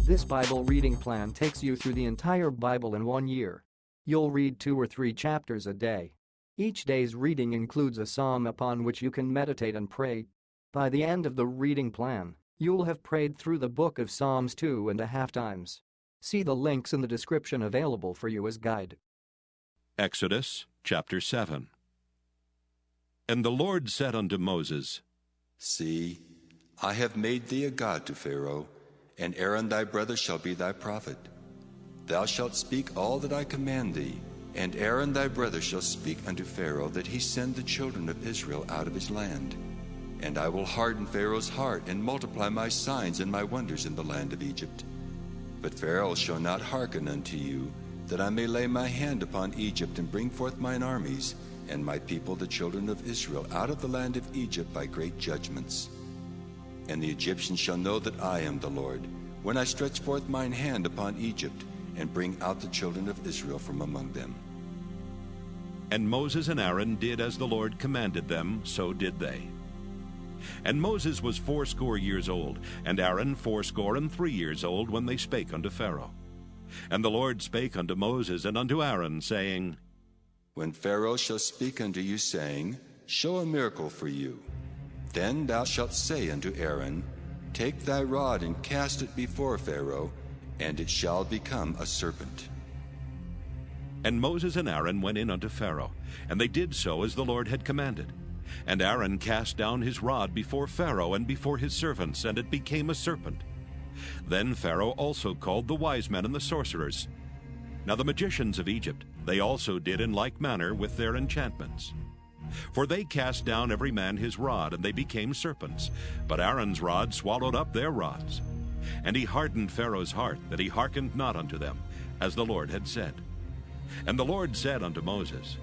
This Bible reading plan takes you through the entire Bible in 1 year. You'll read 2 or 3 chapters a day. Each day's reading includes a psalm upon which you can meditate and pray. By the end of the reading plan, you'll have prayed through the book of Psalms 2.5 times. See the links in the description available for you as guide. Exodus chapter 7. And the Lord said unto Moses, See, I have made thee a god to Pharaoh, and Aaron thy brother shall be thy prophet. Thou shalt speak all that I command thee, and Aaron thy brother shall speak unto Pharaoh, that he send the children of Israel out of his land. And I will harden Pharaoh's heart, and multiply my signs and my wonders in the land of Egypt. But Pharaoh shall not hearken unto you, that I may lay my hand upon Egypt, and bring forth mine armies, and my people the children of Israel out of the land of Egypt by great judgments. And the Egyptians shall know that I am the Lord, when I stretch forth mine hand upon Egypt, and bring out the children of Israel from among them. And Moses and Aaron did as the Lord commanded them, so did they. And Moses was 80 years old, and Aaron 83 years old, when they spake unto Pharaoh. And the Lord spake unto Moses and unto Aaron, saying, When Pharaoh shall speak unto you, saying, Show a miracle for you, then thou shalt say unto Aaron, Take thy rod and cast it before Pharaoh, and it shall become a serpent. And Moses and Aaron went in unto Pharaoh, and they did so as the Lord had commanded. And Aaron cast down his rod before Pharaoh and before his servants, and it became a serpent. Then Pharaoh also called the wise men and the sorcerers. Now the magicians of Egypt, they also did in like manner with their enchantments. For they cast down every man his rod, and they became serpents. But Aaron's rod swallowed up their rods. And he hardened Pharaoh's heart, that he hearkened not unto them, as the Lord had said. And the Lord said unto Moses,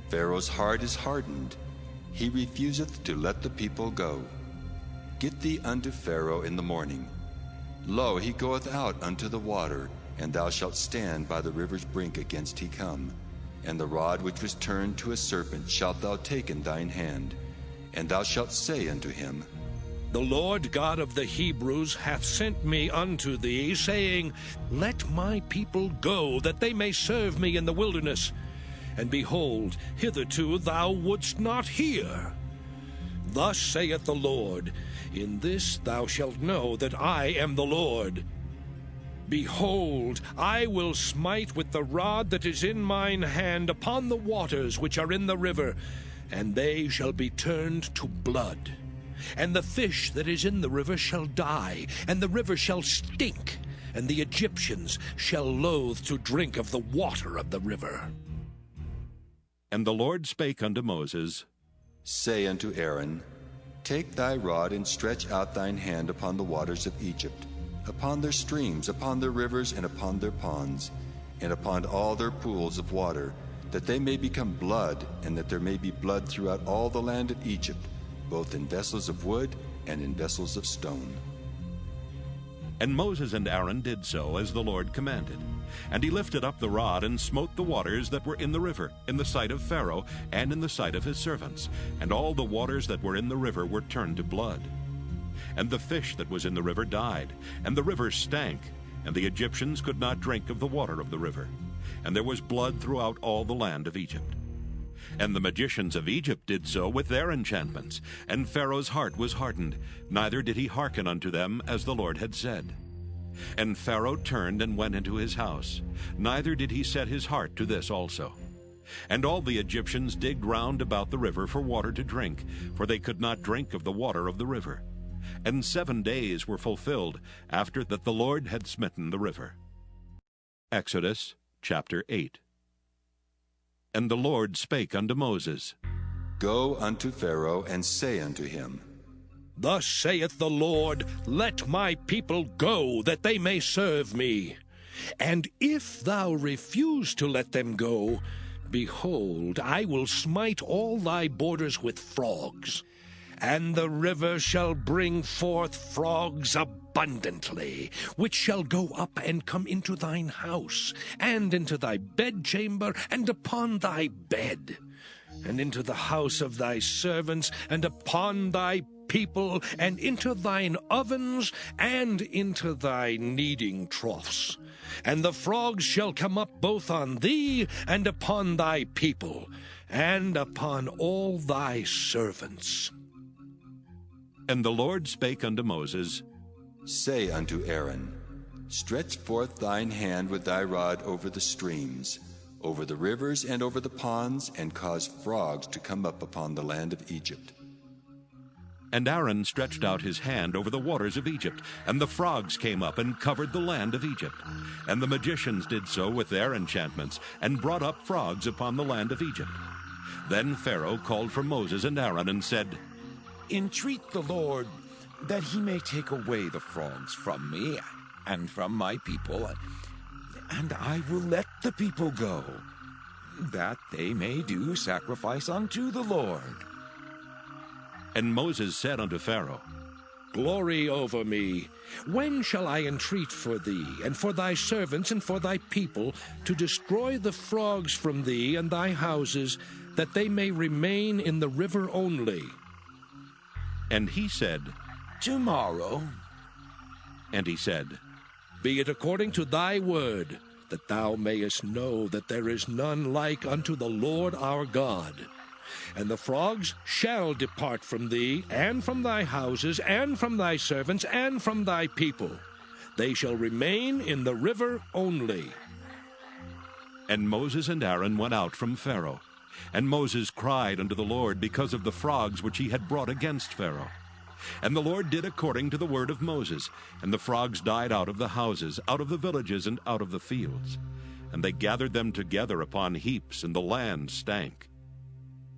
Pharaoh's heart is hardened, he refuseth to let the people go. Get thee unto Pharaoh in the morning. Lo, he goeth out unto the water, and thou shalt stand by the river's brink against he come. And the rod which was turned to a serpent shalt thou take in thine hand, and thou shalt say unto him, The Lord God of the Hebrews hath sent me unto thee, saying, Let my people go, that they may serve me in the wilderness. And behold, hitherto thou wouldst not hear. Thus saith the Lord, In this thou shalt know that I am the Lord. Behold, I will smite with the rod that is in mine hand upon the waters which are in the river, and they shall be turned to blood. And the fish that is in the river shall die, and the river shall stink, and the Egyptians shall loathe to drink of the water of the river. And the Lord spake unto Moses, Say unto Aaron, Take thy rod, and stretch out thine hand upon the waters of Egypt, upon their streams, upon their rivers, and upon their ponds, and upon all their pools of water, that they may become blood, and that there may be blood throughout all the land of Egypt, both in vessels of wood and in vessels of stone. And Moses and Aaron did so as the Lord commanded. And he lifted up the rod, and smote the waters that were in the river, in the sight of Pharaoh, and in the sight of his servants. And all the waters that were in the river were turned to blood. And the fish that was in the river died, and the river stank, and the Egyptians could not drink of the water of the river. And there was blood throughout all the land of Egypt. And the magicians of Egypt did so with their enchantments, and Pharaoh's heart was hardened, neither did he hearken unto them, as the Lord had said. And Pharaoh turned and went into his house, neither did he set his heart to this also. And all the Egyptians digged round about the river for water to drink, for they could not drink of the water of the river. And 7 days were fulfilled after that the Lord had smitten the river. Exodus chapter 8. And the Lord spake unto Moses, Go unto Pharaoh, and say unto him, Thus saith the Lord, Let my people go, that they may serve me. And if thou refuse to let them go, behold, I will smite all thy borders with frogs, and the river shall bring forth frogs abundantly, which shall go up and come into thine house, and into thy bedchamber, and upon thy bed, and into the house of thy servants, and upon thy people, and into thine ovens, and into thy kneading troughs. And the frogs shall come up both on thee, and upon thy people, and upon all thy servants. And the Lord spake unto Moses, Say unto Aaron, Stretch forth thine hand with thy rod over the streams, over the rivers and over the ponds, and cause frogs to come up upon the land of Egypt. And Aaron stretched out his hand over the waters of Egypt, and the frogs came up and covered the land of Egypt. And the magicians did so with their enchantments, and brought up frogs upon the land of Egypt. Then Pharaoh called for Moses and Aaron, and said, Entreat the Lord that he may take away the frogs from me and from my people, and I will let the people go, that they may do sacrifice unto the Lord. And Moses said unto Pharaoh, Glory over me. When shall I entreat for thee, and for thy servants, and for thy people, to destroy the frogs from thee and thy houses, that they may remain in the river only? And he said, Tomorrow. And he said, Be it according to thy word, that thou mayest know that there is none like unto the Lord our God. And the frogs shall depart from thee, and from thy houses, and from thy servants, and from thy people. They shall remain in the river only. And Moses and Aaron went out from Pharaoh. And Moses cried unto the Lord because of the frogs which he had brought against Pharaoh. And the Lord did according to the word of Moses, and the frogs died out of the houses, out of the villages, and out of the fields. And they gathered them together upon heaps, and the land stank.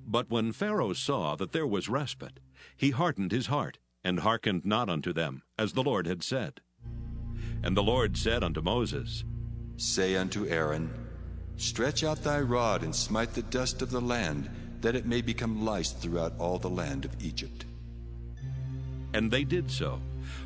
But when Pharaoh saw that there was respite, he hardened his heart, and hearkened not unto them, as the Lord had said. And the Lord said unto Moses, Say unto Aaron, Stretch out thy rod, and smite the dust of the land, that it may become lice throughout all the land of Egypt. And they did so.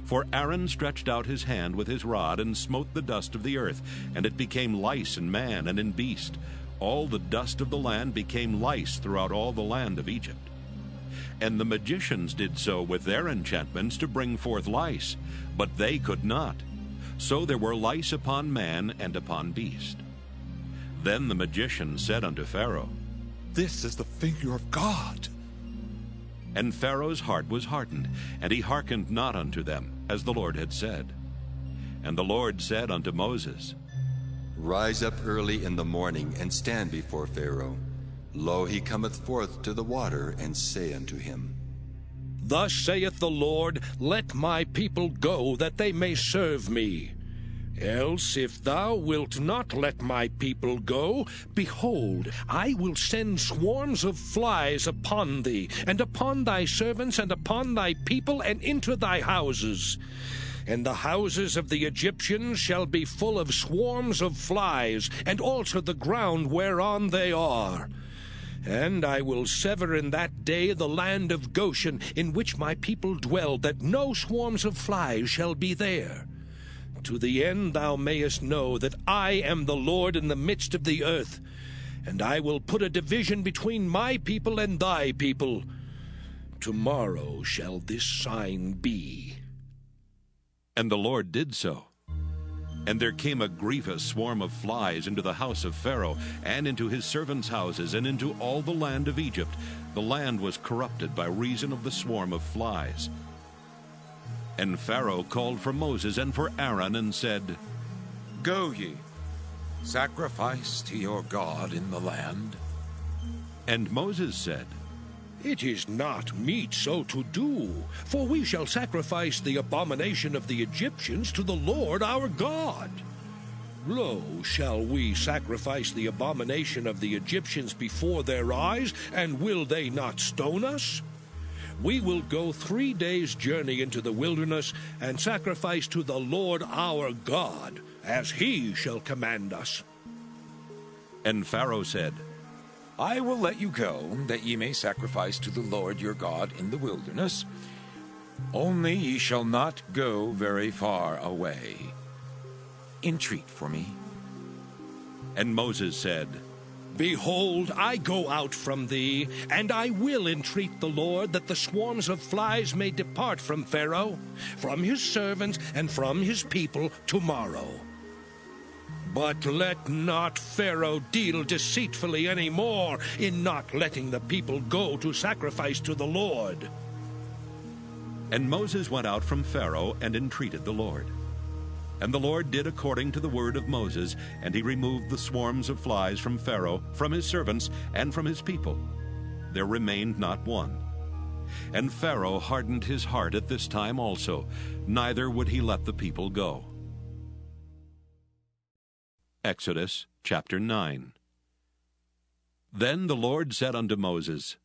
For Aaron stretched out his hand with his rod, and smote the dust of the earth, and it became lice in man and in beast. All the dust of the land became lice throughout all the land of Egypt. And the magicians did so with their enchantments to bring forth lice, but they could not. So there were lice upon man and upon beast. Then the magician said unto Pharaoh, This is the finger of God. And Pharaoh's heart was hardened, and he hearkened not unto them, as the Lord had said. And the Lord said unto Moses, Rise up early in the morning, and stand before Pharaoh. Lo, he cometh forth to the water, and say unto him, Thus saith the Lord, Let my people go, that they may serve me. Else, if thou wilt not let my people go, behold, I will send swarms of flies upon thee, and upon thy servants, and upon thy people, and into thy houses. And the houses of the Egyptians shall be full of swarms of flies, and also the ground whereon they are. And I will sever in that day the land of Goshen, in which my people dwell, that no swarms of flies shall be there. To the end thou mayest know that I am the Lord in the midst of the earth, and I will put a division between my people and thy people. Tomorrow shall this sign be. And the Lord did so. And there came a grievous swarm of flies into the house of Pharaoh, and into his servants' houses, and into all the land of Egypt. The land was corrupted by reason of the swarm of flies. And Pharaoh called for Moses and for Aaron, and said, Go ye, sacrifice to your God in the land. And Moses said, It is not meet so to do, for we shall sacrifice the abomination of the Egyptians to the Lord our God. Lo, shall we sacrifice the abomination of the Egyptians before their eyes, and will they not stone us? We will go 3 days' journey into the wilderness, and sacrifice to the Lord our God, as he shall command us. And Pharaoh said, I will let you go, that ye may sacrifice to the Lord your God in the wilderness. Only ye shall not go very far away. Entreat for me. And Moses said, Behold, I go out from thee, and I will entreat the Lord that the swarms of flies may depart from Pharaoh, from his servants, and from his people tomorrow. But let not Pharaoh deal deceitfully any more in not letting the people go to sacrifice to the Lord. And Moses went out from Pharaoh and entreated the Lord. And the Lord did according to the word of Moses, and he removed the swarms of flies from Pharaoh, from his servants, and from his people. There remained not one. And Pharaoh hardened his heart at this time also, neither would he let the people go. Exodus chapter 9. Then the Lord said unto Moses,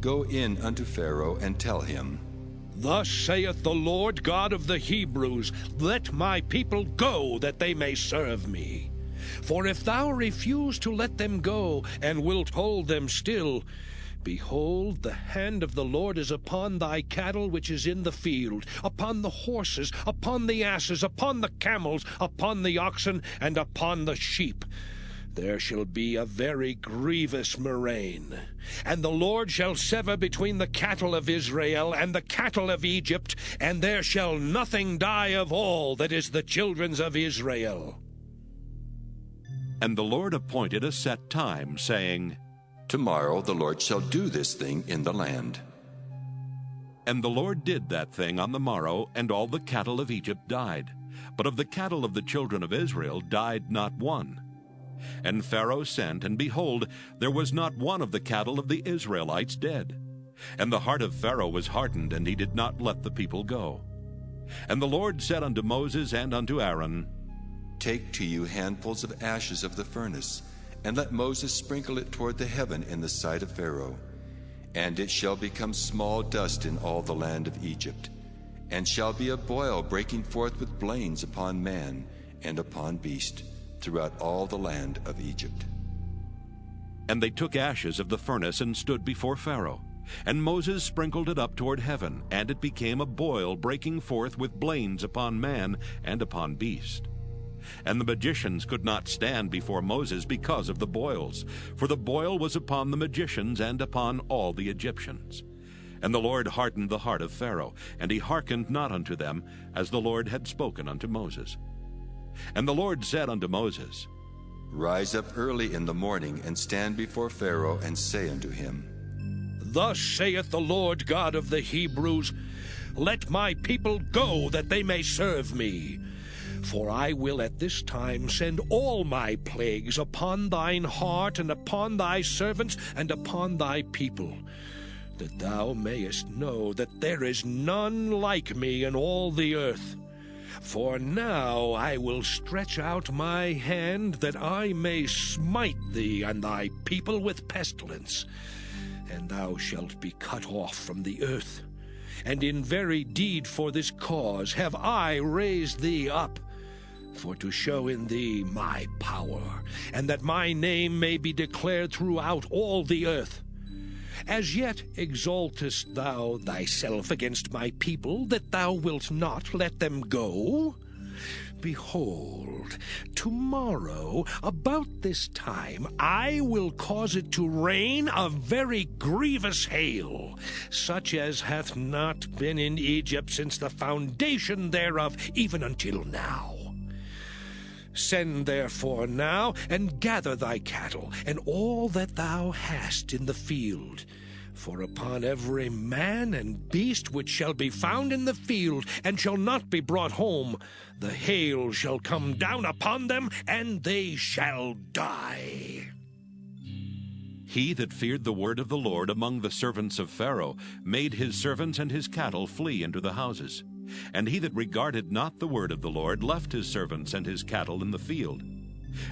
Go in unto Pharaoh, and tell him, Thus saith the Lord God of the Hebrews, Let my people go, that they may serve me. For if thou refuse to let them go, and wilt hold them still, behold, the hand of the Lord is upon thy cattle which is in the field, upon the horses, upon the asses, upon the camels, upon the oxen, and upon the sheep. There shall be a very grievous murrain. And the Lord shall sever between the cattle of Israel and the cattle of Egypt, and there shall nothing die of all that is the children's of Israel. And the Lord appointed a set time, saying, Tomorrow the Lord shall do this thing in the land. And the Lord did that thing on the morrow, and all the cattle of Egypt died. But of the cattle of the children of Israel died not one. And Pharaoh sent, and behold, there was not one of the cattle of the Israelites dead. And the heart of Pharaoh was hardened, and he did not let the people go. And the Lord said unto Moses and unto Aaron, Take to you handfuls of ashes of the furnace, and let Moses sprinkle it toward the heaven in the sight of Pharaoh. And it shall become small dust in all the land of Egypt, and shall be a boil breaking forth with blains upon man and upon beast, throughout all the land of Egypt. And they took ashes of the furnace and stood before Pharaoh. And Moses sprinkled it up toward heaven, and it became a boil breaking forth with blains upon man and upon beast. And the magicians could not stand before Moses because of the boils, for the boil was upon the magicians and upon all the Egyptians. And the Lord hardened the heart of Pharaoh, and he hearkened not unto them, as the Lord had spoken unto Moses. And the Lord said unto Moses, Rise up early in the morning, and stand before Pharaoh, and say unto him, Thus saith the Lord God of the Hebrews, Let my people go, that they may serve me. For I will at this time send all my plagues upon thine heart, and upon thy servants, and upon thy people, that thou mayest know that there is none like me in all the earth. For now I will stretch out my hand, that I may smite thee and thy people with pestilence, and thou shalt be cut off from the earth. And in very deed for this cause have I raised thee up, for to show in thee my power, and that my name may be declared throughout all the earth. As yet exaltest thou thyself against my people, that thou wilt not let them go? Behold, tomorrow, about this time, I will cause it to rain a very grievous hail, such as hath not been in Egypt since the foundation thereof, even until now. Send therefore now, and gather thy cattle, and all that thou hast in the field. For upon every man and beast which shall be found in the field, and shall not be brought home, the hail shall come down upon them, and they shall die. He that feared the word of the Lord among the servants of Pharaoh made his servants and his cattle flee into the houses. And he that regarded not the word of the Lord left his servants and his cattle in the field.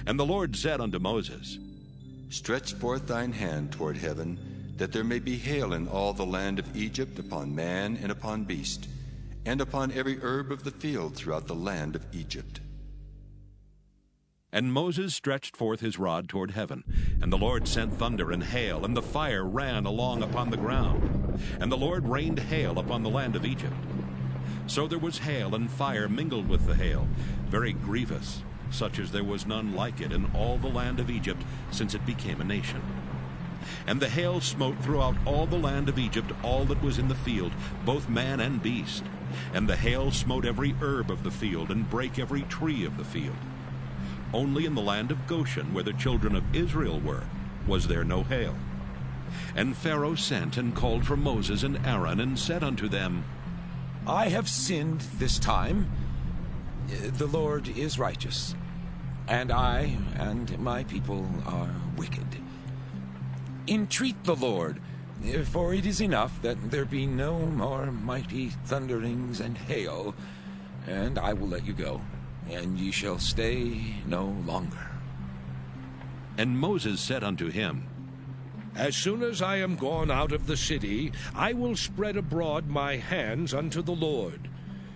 And the Lord said unto Moses, Stretch forth thine hand toward heaven, that there may be hail in all the land of Egypt, upon man and upon beast, and upon every herb of the field throughout the land of Egypt. And Moses stretched forth his rod toward heaven, and the Lord sent thunder and hail, and the fire ran along upon the ground. And the Lord rained hail upon the land of Egypt. So there was hail and fire mingled with the hail, very grievous. such as there was none like it in all the land of Egypt since it became a nation. And the hail smote throughout all the land of Egypt all that was in the field, both man and beast. And the hail smote every herb of the field, and brake every tree of the field. Only in the land of Goshen, where the children of Israel were, was there no hail. And Pharaoh sent and called for Moses and Aaron, and said unto them, I have sinned this time. The Lord is righteous, and I and my people are wicked. Entreat the Lord, for it is enough that there be no more mighty thunderings and hail, and I will let you go, and ye shall stay no longer. And Moses said unto him, As soon as I am gone out of the city, I will spread abroad my hands unto the Lord.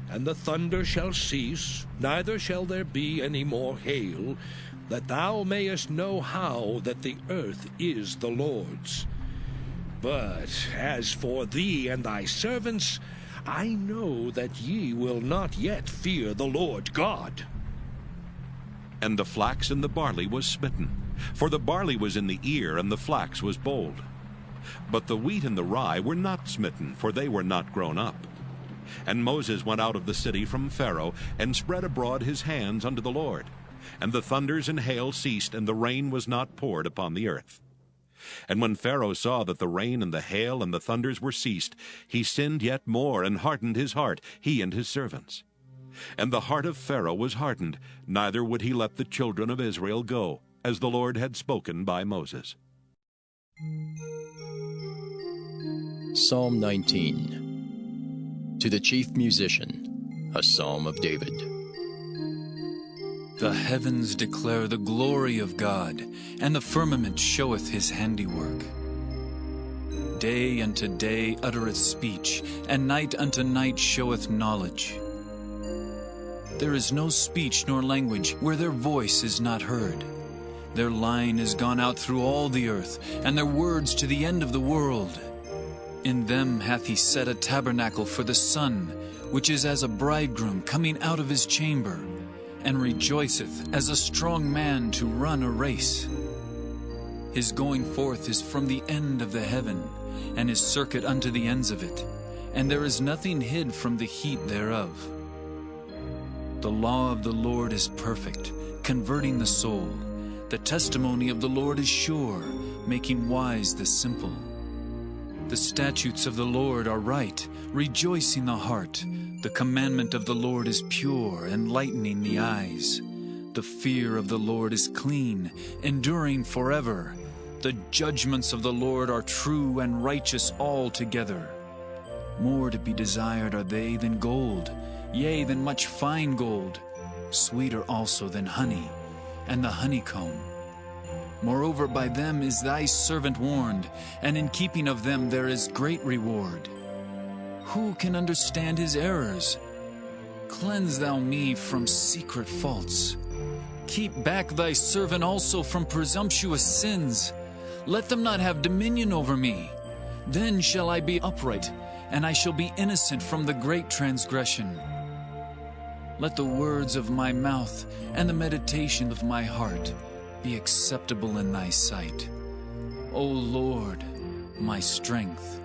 And the thunder shall cease, neither shall there be any more hail, that thou mayest know how that the earth is the Lord's. But as for thee and thy servants, I know that ye will not yet fear the Lord God. And the flax and the barley was smitten, for the barley was in the ear, and the flax was bold. But the wheat and the rye were not smitten, for they were not grown up. And Moses went out of the city from Pharaoh, and spread abroad his hands unto the Lord. And the thunders and hail ceased, and the rain was not poured upon the earth. And when Pharaoh saw that the rain and the hail and the thunders were ceased, he sinned yet more, and hardened his heart, he and his servants. And the heart of Pharaoh was hardened, neither would he let the children of Israel go, as the Lord had spoken by Moses. Psalm 19. To the chief musician, a psalm of David. The heavens declare the glory of God, and the firmament showeth his handiwork. Day unto day uttereth speech, and night unto night showeth knowledge. There is no speech nor language where their voice is not heard. Their line is gone out through all the earth, and their words to the end of the world. In them hath he set a tabernacle for the sun, which is as a bridegroom coming out of his chamber, and rejoiceth as a strong man to run a race. His going forth is from the end of the heaven, and his circuit unto the ends of it, and there is nothing hid from the heat thereof. The law of the Lord is perfect, converting the soul. The testimony of the Lord is sure, making wise the simple. The statutes of the Lord are right, rejoicing the heart. The commandment of the Lord is pure, enlightening the eyes. The fear of the Lord is clean, enduring forever. The judgments of the Lord are true and righteous altogether. More to be desired are they than gold, yea, than much fine gold, sweeter also than honey, and the honeycomb. Moreover, by them is thy servant warned, and in keeping of them there is great reward. Who can understand his errors? Cleanse thou me from secret faults. Keep back thy servant also from presumptuous sins. Let them not have dominion over me. Then shall I be upright, and I shall be innocent from the great transgression. Let the words of my mouth and the meditation of my heart be acceptable in thy sight, O Lord, my strength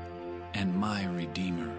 and my Redeemer.